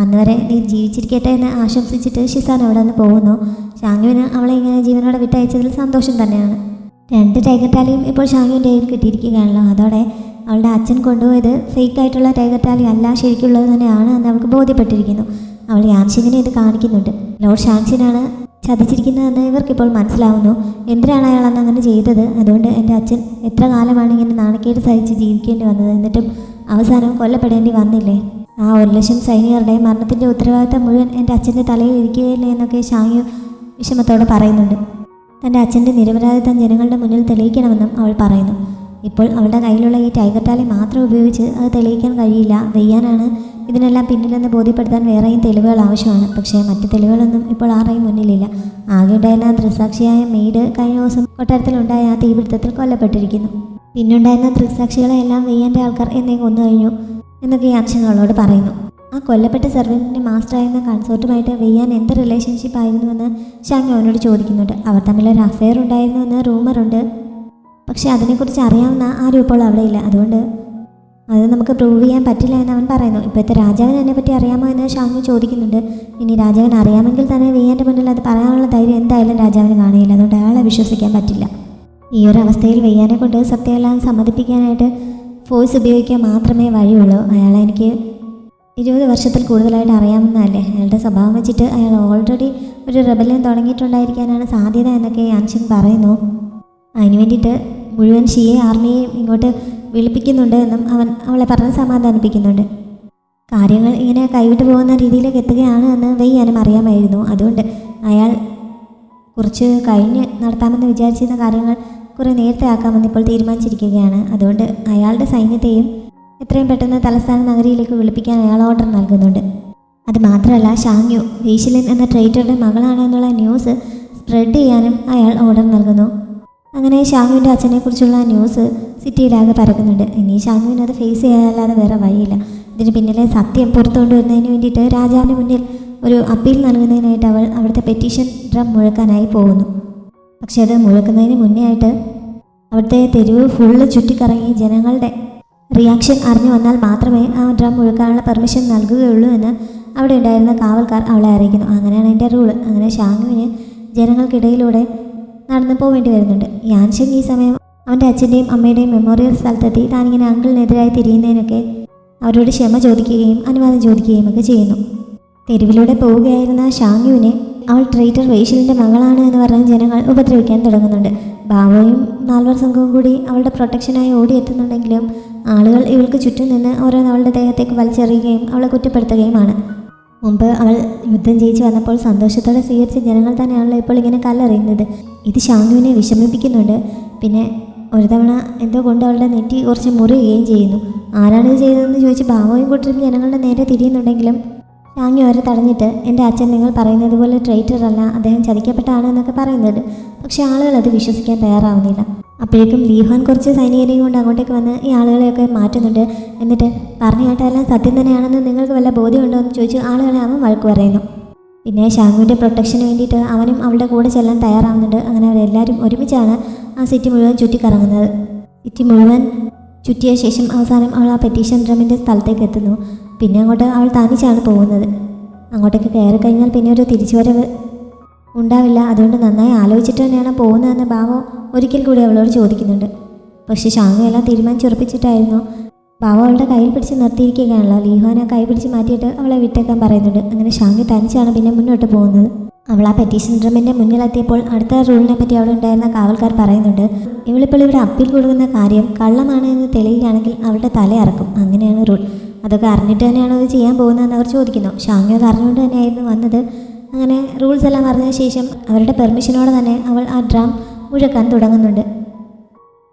അന്ന് വരെ നീ ജീവിച്ചിരിക്കട്ടെ എന്ന് ആശംസിച്ചിട്ട് ഷിസാൻ അവിടെ നിന്ന് പോകുന്നു. ഷാങ്യുവിന് അവളെ ഇങ്ങനെ ജീവനോടെ വിട്ടയച്ചതിൽ സന്തോഷം തന്നെയാണ്. 2 ടൈഗർ ടാലിയും ഇപ്പോൾ ഷാങ്യുവിൻ്റെ കയ്യിൽ കിട്ടിയിരിക്കുകയാണല്ലോ. അതോടെ അവളുടെ അച്ഛൻ കൊണ്ടുപോയത് ഫേക്കായിട്ടുള്ള ടൈഗർ ടാലി അല്ല, ശരിക്കുള്ളത് തന്നെയാണ് എന്ന് അവൾക്ക് ബോധ്യപ്പെട്ടിരിക്കുന്നു. അവൾ യാൻഷിങ്ങിനെ ഇത് കാണിക്കുന്നുണ്ട്. ലോർഡ് ഷാങ്ഷിനാണ് ചതിച്ചിരിക്കുന്നതെന്ന് ഇവർക്കിപ്പോൾ മനസ്സിലാവുന്നു. എന്തിനാണ് അയാൾ അന്ന് അങ്ങനെ ചെയ്തത്? അതുകൊണ്ട് എൻ്റെ അച്ഛൻ എത്ര കാലമാണ് ഇങ്ങനെ നാണക്കേട് സഹിച്ച് ജീവിക്കേണ്ടി വന്നത്, എന്നിട്ടും അവസാനം കൊല്ലപ്പെടേണ്ടി വന്നില്ലേ? ആ 1,00,000 സൈനികരുടെ മരണത്തിൻ്റെ ഉത്തരവാദിത്തം മുഴുവൻ എൻ്റെ അച്ഛൻ്റെ തലയിൽ ഇരിക്കുകയില്ലേ എന്നൊക്കെ ഷാങ്യു വിഷമത്തോടെ പറയുന്നുണ്ട്. തൻ്റെ അച്ഛൻ്റെ നിരപരാധിത്വം ജനങ്ങളുടെ മുന്നിൽ തെളിയിക്കണമെന്നും അവൾ പറയുന്നു. ഇപ്പോൾ അവളുടെ കയ്യിലുള്ള ഈ ടൈഗർ ടാലി മാത്രം ഉപയോഗിച്ച് അത് തെളിയിക്കാൻ കഴിയില്ല. വെയ്യാനാണ് ഇതിനെല്ലാം പിന്നിലെന്ന് ബോധ്യപ്പെടുത്താൻ വേറെയും തെളിവുകൾ ആവശ്യമാണ്. പക്ഷേ മറ്റ് തെളിവുകളൊന്നും ഇപ്പോൾ ആരുടെയും മുന്നിലില്ല. ആകെ ഉണ്ടായിരുന്ന ദൃക്സാക്ഷിയായ മെയ്ഡ് കഴിഞ്ഞ ദിവസം കൊട്ടാരത്തിലുണ്ടായ ആ തീപിടുത്തത്തിൽ കൊല്ലപ്പെട്ടിരിക്കുന്നു. പിന്നുണ്ടായിരുന്ന ദൃക്സാക്ഷികളെല്ലാം വെയ്യാൻ്റെ ആൾക്കാർ എന്നേ കൊന്നു കഴിഞ്ഞു എന്നൊക്കെ യാൻഷിങ് അവളോട് പറയുന്നു. ആ കൊല്ലപ്പെട്ട സെർവൻറ്റിൻ്റെ മാസ്റ്ററായിരുന്ന കൺസോർട്ടുമായിട്ട് വെയ്യാൻ എന്ത് റിലേഷൻഷിപ്പ് ആയിരുന്നുവെന്ന് ഷാങ്യു അവനോട് ചോദിക്കുന്നുണ്ട്. അവർ തമ്മിലൊരു അഫെയർ ഉണ്ടായിരുന്നുവെന്ന് റൂമറുണ്ട്. പക്ഷേ അതിനെക്കുറിച്ച് അറിയാവുന്ന ആരും ഇപ്പോൾ അവിടെ ഇല്ല. അതുകൊണ്ട് അത് നമുക്ക് പ്രൂവ് ചെയ്യാൻ പറ്റില്ല എന്ന് അവൻ പറയുന്നു. ഇപ്പോഴത്തെ രാജാവിന് അതിനെപ്പറ്റി അറിയാമോ എന്ന് ഷാങ്യു ചോദിക്കുന്നുണ്ട്. ഇനി രാജാവിന് അറിയാമെങ്കിൽ തന്നെ വെയ്യാൻ്റെ മുന്നിൽ അത് പറയാനുള്ള ധൈര്യം എന്തായാലും രാജാവിന് കാണുകയില്ല. അതുകൊണ്ട് അയാളെ വിശ്വസിക്കാൻ പറ്റില്ല. ഈ ഒരു അവസ്ഥയിൽ വെയ്യാനെ കൊണ്ട് സത്യമെല്ലാം സമ്മതിപ്പിക്കാനായിട്ട് ഫോഴ്സ് ഉപയോഗിക്കാൻ മാത്രമേ വഴിയുള്ളൂ. അയാളെ എനിക്ക് 20 വർഷത്തിൽ കൂടുതലായിട്ട് അറിയാമെന്നല്ലേ. അയാളുടെ സ്വഭാവം വെച്ചിട്ട് അയാൾ ഓൾറെഡി ഒരു റെബല്യൻ തുടങ്ങിയിട്ടുണ്ടായിരിക്കാനാണ് സാധ്യത എന്നൊക്കെ യാൻഷിങ് പറയുന്നു. അതിന് വേണ്ടിയിട്ട് മുഴുവൻ ഷിയെ ആർമിയെയും ഇങ്ങോട്ട് വിളിപ്പിക്കുന്നുണ്ട് എന്നും അവൻ അവളെ പറഞ്ഞ് സമാധാനിപ്പിക്കുന്നുണ്ട്. കാര്യങ്ങൾ ഇങ്ങനെ കൈവിട്ട് പോകുന്ന രീതിയിലേക്ക് എത്തുകയാണ് എന്ന് വെയ്യാനും അറിയാമായിരുന്നു. അതുകൊണ്ട് അയാൾ കുറച്ച് കഴിഞ്ഞ് നടത്താമെന്ന് വിചാരിച്ചിരുന്ന കാര്യങ്ങൾ കുറേ നേരത്തെ ആക്കാമെന്ന് ഇപ്പോൾ തീരുമാനിച്ചിരിക്കുകയാണ്. അതുകൊണ്ട് അയാളുടെ സൈന്യത്തെയും എത്രയും പെട്ടെന്ന് തലസ്ഥാന നഗരിയിലേക്ക് വിളിപ്പിക്കാൻ അയാൾ ഓർഡർ നൽകുന്നുണ്ട്. അത് മാത്രമല്ല ഷാങ്യു വെയ്ഷിലിൻ എന്ന ട്രൈറ്ററുടെ മകളാണ് എന്നുള്ള ന്യൂസ് സ്പ്രെഡ് ചെയ്യാനും അയാൾ ഓർഡർ നൽകുന്നു. അങ്ങനെ ഷാങ്യുവിൻ്റെ അച്ഛനെക്കുറിച്ചുള്ള ന്യൂസ് സിറ്റിയിലാകെ പരക്കുന്നുണ്ട്. ഇനി ഷാങ്യുവിന് അത് ഫേസ് ചെയ്യാനല്ലാതെ വേറെ വഴിയില്ല. ഇതിന് പിന്നിലെ സത്യം പുറത്തു കൊണ്ടുവരുന്നതിന് വേണ്ടിയിട്ട് രാജാവിന് മുന്നിൽ ഒരു അപ്പീൽ നൽകുന്നതിനായിട്ട് അവൾ അവിടുത്തെ പെറ്റീഷൻ ഡ്രം മുഴക്കാനായി പോകുന്നു. പക്ഷെ അത് മുഴക്കുന്നതിന് മുന്നേ ആയിട്ട് അവിടുത്തെ തെരുവ് ഫുള്ള് ചുറ്റിക്കറങ്ങി ജനങ്ങളുടെ റിയാക്ഷൻ അറിഞ്ഞു വന്നാൽ മാത്രമേ ആ ഡ്രം മുഴക്കാനുള്ള പെർമിഷൻ നൽകുകയുള്ളൂ എന്ന് അവിടെ ഉണ്ടായിരുന്ന കാവൽക്കാർ അവളെ അറിയിക്കുന്നു. അങ്ങനെയാണ് അതിൻ്റെ റൂള്. അങ്ങനെ ഷാങ്യുവിന് ജനങ്ങൾക്കിടയിലൂടെ നടന്നു പോവേണ്ടി വരുന്നുണ്ട്. യാൻഷിങ് ഈ സമയം അവൻ്റെ അച്ഛൻ്റെയും അമ്മയുടെയും മെമ്മോറിയൽ സ്ഥലത്തെത്തി താനിങ്ങനെ അങ്കിളിനെതിരായി തിരിയുന്നതിനൊക്കെ അവരോട് ക്ഷമ ചോദിക്കുകയും അനുവാദം ചോദിക്കുകയും ഒക്കെ ചെയ്യുന്നു. തെരുവിലൂടെ പോവുകയായിരുന്ന ഷാങ്യുവിനെ അവൾ ട്രൈറ്റർ വെയ്ഷിലിൻ്റെ മകളാണ് എന്ന് പറഞ്ഞ് ജനങ്ങൾ ഉപദ്രവിക്കാൻ തുടങ്ങുന്നുണ്ട്. ബാവോയും 4 സംഘവും കൂടി അവളുടെ പ്രൊട്ടക്ഷനായി ഓടിയെത്തുന്നുണ്ടെങ്കിലും ആളുകൾ ഇവൾക്ക് ചുറ്റും നിന്ന് ഓരോന്ന് അവളുടെ ദേഹത്തേക്ക് വലിച്ചെറിയുകയും അവളെ കുറ്റപ്പെടുത്തുകയുമാണ്. മുമ്പ് അവൾ യുദ്ധം ജയിച്ച് വന്നപ്പോൾ സന്തോഷത്തോടെ സ്വീകരിച്ച ജനങ്ങൾ തന്നെയാണല്ലോ ഇപ്പോൾ ഇങ്ങനെ കല്ലെറിയുന്നത്. ഇത് ഷാങ്യുവിനെ വിഷമിപ്പിക്കുന്നുണ്ട്. പിന്നെ ഒരു തവണ എന്തോ കൊണ്ട് അവളുടെ നെറ്റി കുറച്ച് മുറിയുകയും ചെയ്യുന്നു. ആരാണിത് ചെയ്തതെന്ന് ചോദിച്ച് ബാവോയും കൂട്ടരും ജനങ്ങളുടെ നേരെ തിരിയുന്നുണ്ടെങ്കിലും ഷാങ്യു അവരെ തടഞ്ഞിട്ട് എൻ്റെ അച്ഛൻ നിങ്ങൾ പറയുന്നത് പോലെ ട്രൈറ്റർ അല്ല, അദ്ദേഹം ചതിക്കപ്പെട്ടാണ് എന്നൊക്കെ പറയുന്നുണ്ട്. പക്ഷേ ആളുകൾ അത് വിശ്വസിക്കാൻ തയ്യാറാവുന്നില്ല. അപ്പോഴേക്കും ലീഹാൻ കുറച്ച് സൈനികരെയും കൊണ്ട് അങ്ങോട്ടേക്ക് വന്ന് ഈ ആളുകളെയൊക്കെ മാറ്റുന്നുണ്ട്. എന്നിട്ട് പറഞ്ഞു കേട്ടാലും സത്യം തന്നെയാണെന്ന് നിങ്ങൾക്ക് വല്ല ബോധ്യമുണ്ടോ എന്ന് ചോദിച്ച് ആളുകളെ അവൻ വഴക്ക് പറയുന്നു. പിന്നെ ഷാങ്യുവിൻ്റെ പ്രൊട്ടക്ഷന് വേണ്ടിയിട്ട് അവനും അവളുടെ കൂടെ ചെല്ലാൻ തയ്യാറാവുന്നുണ്ട്. അങ്ങനെ അവരെല്ലാവരും ഒരുമിച്ചാണ് ആ സിറ്റി മുഴുവൻ ചുറ്റിക്കറങ്ങുന്നത്. സിറ്റി മുഴുവൻ ചുറ്റിയ ശേഷം അവസാനം അവൾ ആ പെറ്റീഷൻ ഡ്രമ്മിൻ്റെ സ്ഥലത്തേക്ക് എത്തുന്നു. പിന്നെ അങ്ങോട്ട് അവൾ തനിച്ചാണ് പോകുന്നത്. അങ്ങോട്ടേക്ക് കയറി കഴിഞ്ഞാൽ പിന്നെ ഒരു തിരിച്ചുവരവ് ഉണ്ടാവില്ല. അതുകൊണ്ട് നന്നായി ആലോചിച്ചിട്ട് തന്നെയാണ് പോകുന്നതെന്ന് ബാവോ ഒരിക്കൽ കൂടി അവളോട് ചോദിക്കുന്നുണ്ട്. പക്ഷേ ഷാങ്യു എല്ലാം തീരുമാനിച്ചുറപ്പിച്ചിട്ടായിരുന്നു. ബാവോ അവളുടെ കയ്യിൽ പിടിച്ച് നിർത്തിയിരിക്കുകയാണല്ലോ. ലീഹാനെ കൈ പിടിച്ച് മാറ്റിയിട്ട് അവളെ വിട്ടേക്കാൻ പറയുന്നുണ്ട്. അങ്ങനെ ഷാങ്യു തനിച്ചാണ് പിന്നെ മുന്നോട്ട് പോകുന്നത്. അവൾ ആ പെറ്റീഷൻ ഡ്രമ്മിൻ്റെ മുന്നിലെത്തിയപ്പോൾ അടുത്ത റൂളിനെ പറ്റി അവിടെ ഉണ്ടായിരുന്ന കാവൽക്കാർ പറയുന്നുണ്ട്. ഇവളിപ്പോൾ ഇവിടെ അപ്പീൽ കൊടുക്കുന്ന കാര്യം കള്ളമാണ് എന്ന് തെളിയുകയാണെങ്കിൽ അവളുടെ തല ഇറക്കും. അങ്ങനെയാണ് റൂൾ. അതൊക്കെ അറിഞ്ഞിട്ട് തന്നെയാണോ അത് ചെയ്യാൻ പോകുന്നതെന്ന് അവർ ചോദിക്കുന്നു. ഷാങ്യു അത് അറിഞ്ഞുകൊണ്ട് തന്നെയായിരുന്നു വന്നത്. അങ്ങനെ റൂൾസ് എല്ലാം അറിഞ്ഞ ശേഷം അവരുടെ പെർമിഷനോടെ തന്നെ അവൾ ആ ഡ്രം മുഴക്കാൻ തുടങ്ങുന്നുണ്ട്.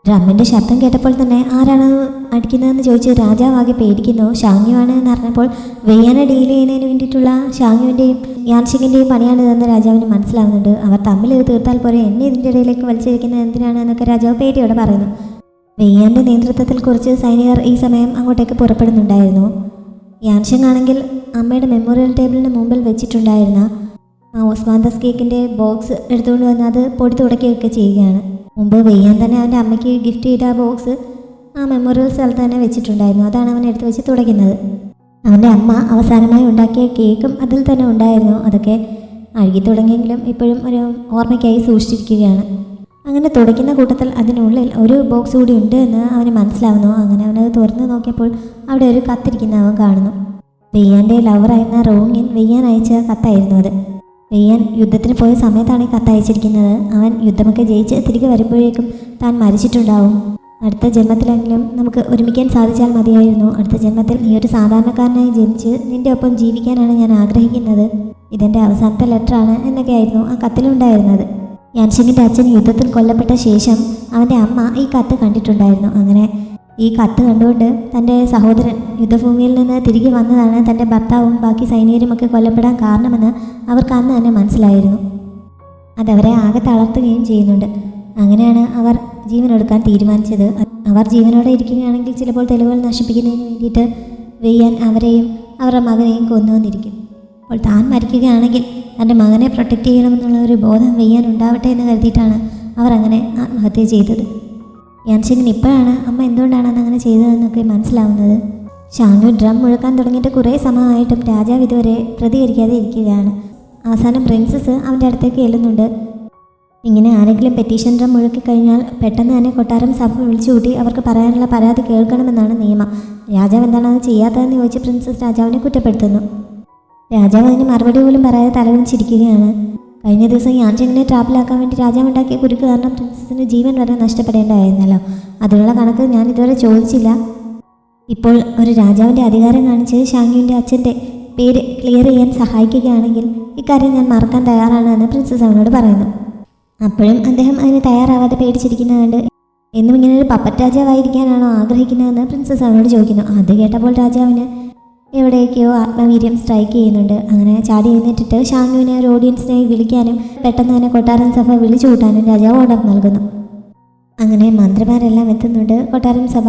ഡ്രമ്മിൻ്റെ ശബ്ദം കേട്ടപ്പോൾ തന്നെ ആരാണ് അടിക്കുന്നതെന്ന് ചോദിച്ച് രാജാവാകെ പേടിക്കുന്നു. ഷാങ്യു ആണ് എന്ന് അറിഞ്ഞപ്പോൾ വെയ്യാനെ ഡീൽ ചെയ്യുന്നതിന് വേണ്ടിയിട്ടുള്ള ഷാങ്യുവിൻ്റെയും യാൻഷിങ്ങിൻ്റെയും പണിയാണിതെന്ന് രാജാവിന് മനസ്സിലാവുന്നുണ്ട്. അവർ തമ്മിൽ ഇത് തീർത്താൽ പോരെ, എന്നെ ഇതിൻ്റെ ഇടയിലേക്ക് വലിച്ചിരിക്കുന്നത് എന്തിനാണ് എന്നൊക്കെ രാജാവ് പേടിയോടെ പറയുന്നു. വെയ്യാൻ്റെ നേതൃത്വത്തിൽ കുറച്ച് സൈനികർ ഈ സമയം അങ്ങോട്ടേക്ക് പുറപ്പെടുന്നുണ്ടായിരുന്നു. യാൻഷിങ് ആണെങ്കിൽ അമ്മയുടെ മെമ്മോറിയൽ ടേബിളിന് മുമ്പിൽ വെച്ചിട്ടുണ്ടായിരുന്ന ആ ഓസ്മാന്തസ് കേക്കിൻ്റെ ബോക്സ് എടുത്തുകൊണ്ട് വന്ന് അത് പൊടി തുടക്കുകയൊക്കെ ചെയ്യുകയാണ്. മുമ്പ് വെയ്യാൻ തന്നെ അവൻ്റെ അമ്മയ്ക്ക് ഗിഫ്റ്റ് ചെയ്ത ആ ബോക്സ് ആ മെമ്മോറിയൽ സ്ഥലത്ത് തന്നെ വെച്ചിട്ടുണ്ടായിരുന്നു. അതാണ് അവൻ എടുത്ത് വെച്ച് തുടയ്ക്കുന്നത്. അവൻ്റെ അമ്മ അവസാനമായി ഉണ്ടാക്കിയ കേക്കും അതിൽ തന്നെ ഉണ്ടായിരുന്നു. അതൊക്കെ അഴുകി തുടങ്ങിയെങ്കിലും ഇപ്പോഴും ഒരു ഓർമ്മയ്ക്കായി സൂക്ഷിച്ചിരിക്കുകയാണ്. അങ്ങനെ തുടയ്ക്കുന്ന കൂട്ടത്തിൽ അതിനുള്ളിൽ ഒരു ബോക്സ് കൂടി ഉണ്ട് എന്ന് അവന് മനസ്സിലാവുന്നു. അങ്ങനെ അവനത് തുറന്ന് നോക്കിയപ്പോൾ അവിടെ ഒരു കത്തിരിക്കുന്ന അവൻ കാണുന്നു. വെയ്യാൻ്റെ ലവറായിരുന്ന റോങ്ങിൻ വെയ്യാൻ അയച്ച കത്തായിരുന്നു അത്. വെയ്യാൻ യുദ്ധത്തിന് പോയ സമയത്താണ് ഈ കത്തയച്ചിരിക്കുന്നത്. അവൻ യുദ്ധമൊക്കെ ജയിച്ച് തിരികെ വരുമ്പോഴേക്കും താൻ മരിച്ചിട്ടുണ്ടാവും. അടുത്ത ജന്മത്തിലെങ്കിലും നമുക്ക് ഒരുമിക്കാൻ സാധിച്ചാൽ മതിയായിരുന്നു. അടുത്ത ജന്മത്തിൽ നീ ഒരു സാധാരണക്കാരനായി ജനിച്ച് നിന്റെ ഒപ്പം ജീവിക്കാനാണ് ഞാൻ ആഗ്രഹിക്കുന്നത്. ഇതെൻ്റെ അവസാനത്തെ ലെറ്ററാണ് എന്നൊക്കെയായിരുന്നു ആ കത്തിലുണ്ടായിരുന്നത്. യാൻഷിങ്ങിൻ്റെ അച്ഛൻ യുദ്ധത്തിൽ കൊല്ലപ്പെട്ട ശേഷം അവൻ്റെ അമ്മ ഈ കത്ത് കണ്ടിട്ടുണ്ടായിരുന്നു. അങ്ങനെ ഈ കത്ത് കണ്ടുകൊണ്ട് തൻ്റെ സഹോദരൻ യുദ്ധഭൂമിയിൽ നിന്ന് തിരികെ വന്നതാണ് തൻ്റെ ഭർത്താവും ബാക്കി സൈനികരുമൊക്കെ കൊല്ലപ്പെടാൻ കാരണമെന്ന് അവർക്ക് അന്ന് തന്നെ മനസ്സിലായിരുന്നു. അതവരെ ആകെ തളർത്തുകയും ചെയ്യുന്നുണ്ട്. അങ്ങനെയാണ് അവർ ജീവനെടുക്കാൻ തീരുമാനിച്ചത്. അവർ ജീവനോടെ ഇരിക്കുകയാണെങ്കിൽ ചിലപ്പോൾ തെളിവുകൾ നശിപ്പിക്കുന്നതിന് വേണ്ടിയിട്ട് വെയ്യാൻ അവരെയും അവരുടെ മകനെയും കൊന്നുവന്നിരിക്കും. അപ്പോൾ താൻ മരിക്കുകയാണെങ്കിൽ തൻ്റെ മകനെ പ്രൊട്ടക്റ്റ് ചെയ്യണമെന്നുള്ള ഒരു ബോധം വെയ്യാൻ ഉണ്ടാവട്ടെ എന്ന് കരുതിയിട്ടാണ് അവർ അങ്ങനെ ആത്മഹത്യ ചെയ്തത്. യാൻഷിങ്ങിന് ഇപ്പോഴാണ് അമ്മ എന്തുകൊണ്ടാണ് അങ്ങനെ ചെയ്തതെന്നൊക്കെ മനസ്സിലാവുന്നത്. ഷാനു ഡ്രം മുഴക്കാൻ തുടങ്ങിയിട്ട് കുറേ സമയമായിട്ടും രാജാവ് ഇതുവരെ പ്രതികരിക്കാതെ ഇരിക്കുകയാണ്. അവസാനം പ്രിൻസസ് അവൻ്റെ അടുത്തേക്ക് ചെല്ലുന്നുണ്ട്. ഇങ്ങനെ ആരെങ്കിലും പെറ്റീഷൻ ഡ്രം മുഴക്കി കഴിഞ്ഞാൽ പെട്ടെന്ന് തന്നെ കൊട്ടാരം സഭ വിളിച്ചു കൂട്ടി അവർക്ക് പറയാനുള്ള പരാതി കേൾക്കണമെന്നാണ് നിയമം. രാജാവ് എന്താണ് അത് ചെയ്യാത്തതെന്ന് ചോദിച്ച് പ്രിൻസസ് രാജാവിനെ കുറ്റപ്പെടുത്തുന്നു. രാജാവ് അതിന് മറുപടി പോലും പറയാതെ തലകുനിച്ചിരിക്കുകയാണ്. കഴിഞ്ഞ ദിവസം യാൻഷിങ്ങിനെ ട്രാപ്പിലാക്കാൻ വേണ്ടി രാജാവ് ഉണ്ടാക്കിയ കുരുക്ക് കാരണം പ്രിൻസസിന് ജീവൻ വരെ നഷ്ടപ്പെടേണ്ടതായിരുന്നല്ലോ. അതിനുള്ള കണക്ക് ഞാൻ ഇതുവരെ ചോദിച്ചില്ല. ഇപ്പോൾ ഒരു രാജാവിൻ്റെ അധികാരം കാണിച്ച് ഷാങ്യുവിൻ്റെ അച്ഛൻ്റെ പേര് ക്ലിയർ ചെയ്യാൻ സഹായിക്കുകയാണെങ്കിൽ ഇക്കാര്യം ഞാൻ മറക്കാൻ തയ്യാറാണ് എന്ന് പ്രിൻസസ് അവനോട് പറയുന്നു. അപ്പോഴും അദ്ദേഹം അതിന് തയ്യാറാവാതെ പേടിച്ചിരിക്കുന്നതുകൊണ്ട് എന്നും ഇങ്ങനെ ഒരു പപ്പറ്റ് രാജാവായിരിക്കാനാണോ ആഗ്രഹിക്കുന്നതെന്ന് പ്രിൻസസ് അവനോട് ചോദിക്കുന്നു. അത് കേട്ടപ്പോൾ രാജാവിന് എവിടേക്കോ ആത്മവീര്യം സ്ട്രൈക്ക് ചെയ്യുന്നുണ്ട്. അങ്ങനെ ചാടി എഴുന്നേറ്റിട്ട് ഷാങ്യുവിനെ ഒരു ഓഡിയൻസിനായി വിളിക്കാനും പെട്ടെന്ന് തന്നെ കൊട്ടാരം സഭ വിളിച്ചു കൂട്ടാനും രാജാവ് ഓർഡർ നൽകുന്നു. അങ്ങനെ മന്ത്രിമാരെല്ലാം എത്തുന്നുണ്ട്. കൊട്ടാരം സഭ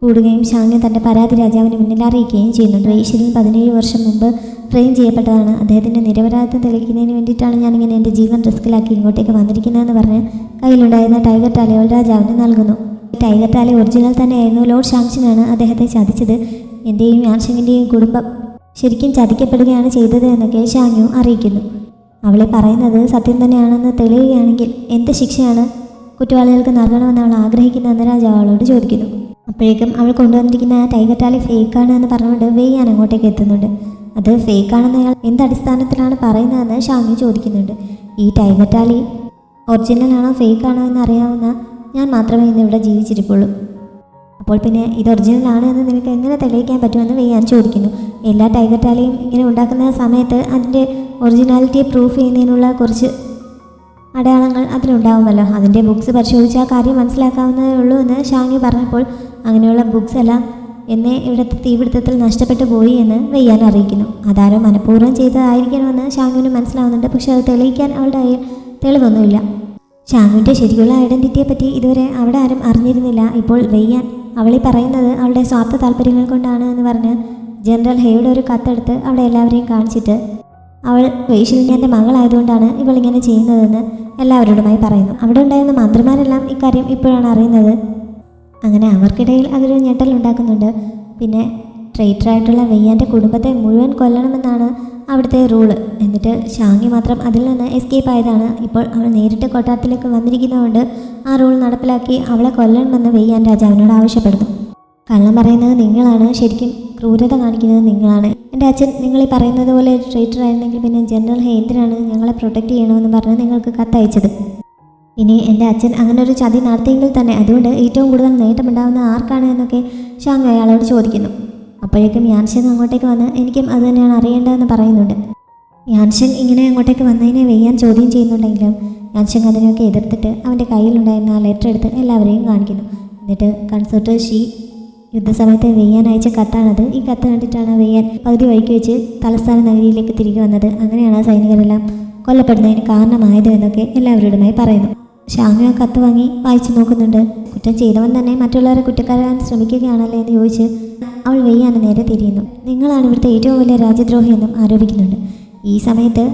കൂടുകയും ഷാങ്യു തൻ്റെ പരാതി രാജാവിന് മുന്നിൽ അറിയിക്കുകയും ചെയ്യുന്നുണ്ട്. ഈശ്വരൻ 17 വർഷം മുമ്പ് ഫ്രെയിം ചെയ്യപ്പെട്ടതാണ്. അദ്ദേഹത്തിൻ്റെ നിരപരാധിത്വം തെളിയിക്കുന്നതിന് വേണ്ടിയിട്ടാണ് ഞാനിങ്ങനെ എൻ്റെ ജീവൻ റിസ്കിലാക്കി ഇങ്ങോട്ടേക്ക് വന്നിരിക്കുന്നതെന്ന് പറഞ്ഞ് കയ്യിലുണ്ടായിരുന്ന ടൈഗർ ടാലികൾ രാജാവിന് നൽകുന്നു. ടൈഗർ ടാലി ഒറിജിനൽ തന്നെയായിരുന്നു. ലോർഡ് ഷാങ്ഷനാണ് അദ്ദേഹത്തെ ചതിച്ചത്. എൻ്റെയും യാൻഷിങ്ങിൻ്റെയും കുടുംബം ശരിക്കും ചതിക്കപ്പെടുകയാണ് ചെയ്തത് എന്നൊക്കെ ഷാങ്യു അറിയിക്കുന്നു. അവളെ പറയുന്നത് സത്യം തന്നെയാണെന്ന് തെളിയുകയാണെങ്കിൽ എന്ത് ശിക്ഷയാണ് കുറ്റവാളികൾക്ക് നൽകണമെന്ന് അവൾ ആഗ്രഹിക്കുന്നതെന്ന് രാജാവ് അവളോട് ചോദിക്കുന്നു. അപ്പോഴേക്കും അവൾ കൊണ്ടുവന്നിരിക്കുന്ന ടൈഗർ ടാലി ഫേക്കാണ് എന്ന് പറഞ്ഞുകൊണ്ട് വെയ്യാൻ അങ്ങോട്ടേക്ക് എത്തുന്നുണ്ട്. അത് ഫേക്കാണെന്ന് അയാൾ എന്തടിസ്ഥാനത്തിലാണ് പറയുന്നതെന്ന് ഷാങ്യു ചോദിക്കുന്നുണ്ട്. ഈ ടൈഗർ ടാലി ഒറിജിനലാണോ ഫേക്കാണോ എന്നറിയാവുന്ന ഞാൻ മാത്രമേ ഇന്നിവിടെ ജീവിച്ചിരിപ്പുള്ളൂ. അപ്പോൾ പിന്നെ ഇത് ഒറിജിനലാണ് എന്ന് നിനക്ക് എങ്ങനെ തെളിയിക്കാൻ പറ്റുമെന്ന് വെയ്യാൻ ചോദിക്കുന്നു. എല്ലാ ടൈഗർ ടാലിയും ഇങ്ങനെ ഉണ്ടാക്കുന്ന സമയത്ത് അതിൻ്റെ ഒറിജിനാലിറ്റിയെ പ്രൂഫ് ചെയ്യുന്നതിനുള്ള കുറച്ച് അടയാളങ്ങൾ അതിലുണ്ടാവുമല്ലോ. അതിൻ്റെ ബുക്സ് പരിശോധിച്ചാൽ കാര്യം മനസ്സിലാക്കാവുന്നതേ ഉള്ളൂ എന്ന് ഷാങ്യു പറഞ്ഞപ്പോൾ അങ്ങനെയുള്ള ബുക്സ് എല്ലാം എന്നെ ഇവിടുത്തെ തീപിടുത്തത്തിൽ നഷ്ടപ്പെട്ടു പോയി എന്ന് വെയ്യാൻ അറിയിക്കുന്നു. അതാരോ മനഃപൂർവ്വം ചെയ്തതായിരിക്കണമെന്ന് ഷാങ്യുവിന് മനസ്സിലാവുന്നുണ്ട്. പക്ഷെ അത് തെളിയിക്കാൻ അവളുടെ കയ്യിൽ തെളിവൊന്നുമില്ല. ഷാങ്യുവിൻ്റെ ശരിക്കുള്ള ഐഡൻറ്റിറ്റിയെ പറ്റി ഇതുവരെ അവിടെ ആരും അറിഞ്ഞിരുന്നില്ല. ഇപ്പോൾ വെയ്യാൻ അവളീ പറയുന്നത് അവളുടെ സ്വാർത്ഥ താല്പര്യങ്ങൾ കൊണ്ടാണ് എന്ന് പറഞ്ഞ് ജനറൽ ഹെയുടെ ഒരു കത്തെടുത്ത് അവിടെ എല്ലാവരെയും കാണിച്ചിട്ട് അവൾ വേശ്യലിൻ്റെ മകളായതുകൊണ്ടാണ് ഇവളിങ്ങനെ ചെയ്യുന്നതെന്ന് എല്ലാവരോടുമായി പറയുന്നു. അവിടെ ഉണ്ടായിരുന്ന മന്ത്രിമാരെല്ലാം ഇക്കാര്യം ഇപ്പോഴാണ് അറിയുന്നത്. അങ്ങനെ അവർക്കിടയിൽ അതൊരു ഞെട്ടലുണ്ടാക്കുന്നുണ്ട്. പിന്നെ ട്രൈറ്ററായിട്ടുള്ള വെയ്യാൻ്റെ കുടുംബത്തെ മുഴുവൻ കൊല്ലണമെന്നാണ് അവിടുത്തെ റൂള്. എന്നിട്ട് ഷാങ്യു മാത്രം അതിൽ നിന്ന് എസ്കേപ്പ് ആയതാണ്. ഇപ്പോൾ അവൾ നേരിട്ട് കൊട്ടാരത്തിലേക്ക് വന്നിരിക്കുന്നതുകൊണ്ട് ആ റൂൾ നടപ്പിലാക്കി അവളെ കൊല്ലണമെന്ന് വെയ്യാൻ രാജാവിനോട് ആവശ്യപ്പെടുന്നു. കള്ളം പറയുന്നത് നിങ്ങളാണ്, ശരിക്കും ക്രൂരത കാണിക്കുന്നത് നിങ്ങളാണ്. എൻ്റെ അച്ഛൻ നിങ്ങൾ ഈ പറയുന്നത് പോലെ ഒരു ട്രൈറ്റർ ആയിരുന്നെങ്കിൽ പിന്നെ ജനറൽ ഹേ എന്തിനാണ് ഞങ്ങളെ പ്രൊട്ടക്റ്റ് ചെയ്യണമെന്ന് പറഞ്ഞ് നിങ്ങൾക്ക് കത്തയച്ചത്? ഇനി എൻ്റെ അച്ഛൻ അങ്ങനെ ഒരു ചതി നടത്തിയെങ്കിൽ തന്നെ അതുകൊണ്ട് ഏറ്റവും കൂടുതൽ നേട്ടമുണ്ടാകുന്ന ആർക്കാണ് എന്നൊക്കെ ഷാങ്യു അയാളോട് ചോദിക്കുന്നു. അപ്പോഴേക്കും യാൻഷൻ അങ്ങോട്ടേക്ക് വന്ന് എനിക്കും അത് തന്നെയാണ് അറിയേണ്ടതെന്ന് പറയുന്നുണ്ട്. യാൻഷൻ ഇങ്ങനെ അങ്ങോട്ടേക്ക് വന്നതിനെ വെയ്യാൻ ചോദ്യം ചെയ്യുന്നുണ്ടെങ്കിലും യാൻഷൻ അതിനെയൊക്കെ എതിർത്തിട്ട് അവൻ്റെ കയ്യിലുണ്ടായിരുന്ന ആ ലെറ്റർ എടുത്ത് എല്ലാവരെയും കാണിക്കുന്നു. എന്നിട്ട് കൺസോർട്ട് ഷീ യുദ്ധസമയത്ത് വെയ്യാൻ അയച്ച കത്താണത്. ഈ കത്ത് കണ്ടിട്ടാണ് വെയ്യാൻ പകുതി വഴിക്ക് വെച്ച് തലസ്ഥാന നഗരിയിലേക്ക് തിരികെ വന്നത്. അങ്ങനെയാണ് സൈനികരെല്ലാം കൊല്ലപ്പെടുന്നതിന് കാരണമായത് എന്നൊക്കെ എല്ലാവരോടുമായി പറയുന്നു. ഷാങ്യു ആ കത്ത് വാങ്ങി വായിച്ചു നോക്കുന്നുണ്ട്. കുറ്റം ചെയ്തവൻ തന്നെ മറ്റുള്ളവരെ കുറ്റക്കാരാൻ ശ്രമിക്കുകയാണല്ലേ എന്ന് ചോദിച്ച് അവൾ വെയ്യാന് നേരെ തിരിയുന്നു. നിങ്ങളാണ് ഇവിടുത്തെ ഏറ്റവും വലിയ രാജ്യദ്രോഹി എന്നും ആരോപിക്കുന്നുണ്ട്. ഈ സമയത്ത്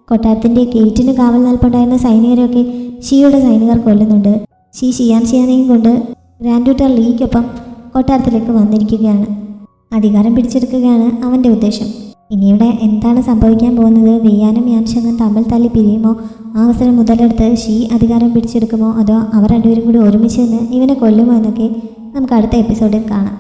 കൊട്ടാരത്തിൻ്റെ ഗേറ്റിന് കാവൽ നിൽപ്പുണ്ടായിരുന്ന സൈനികരെയൊക്കെ ഷിയുടെ സൈനികർ കൊല്ലുന്നുണ്ട്. ഷിയാനെയും കൊണ്ട് ഗ്രാൻഡ് ഡൂട്ടർ ലീക്കൊപ്പം കൊട്ടാരത്തിലേക്ക് വന്നിരിക്കുകയാണ്. അധികാരം പിടിച്ചെടുക്കുകയാണ് അവൻ്റെ ഉദ്ദേശം. ഇനിയിവിടെ എന്താണ് സംഭവിക്കാൻ പോകുന്നത്? വെയ്യാനും യാൻഷങ്ങും തമ്മിൽ തല്ലി പിരിയുമോ? ആ അവസരം മുതലെടുത്ത് ഷീ അധികാരം പിടിച്ചെടുക്കുമോ? അതോ അവർ രണ്ടുപേരും കൂടി ഒരുമിച്ച് നിന്ന് ഇവനെ കൊല്ലുമോ എന്നൊക്കെ നമുക്ക് അടുത്ത എപ്പിസോഡിൽ കാണാം.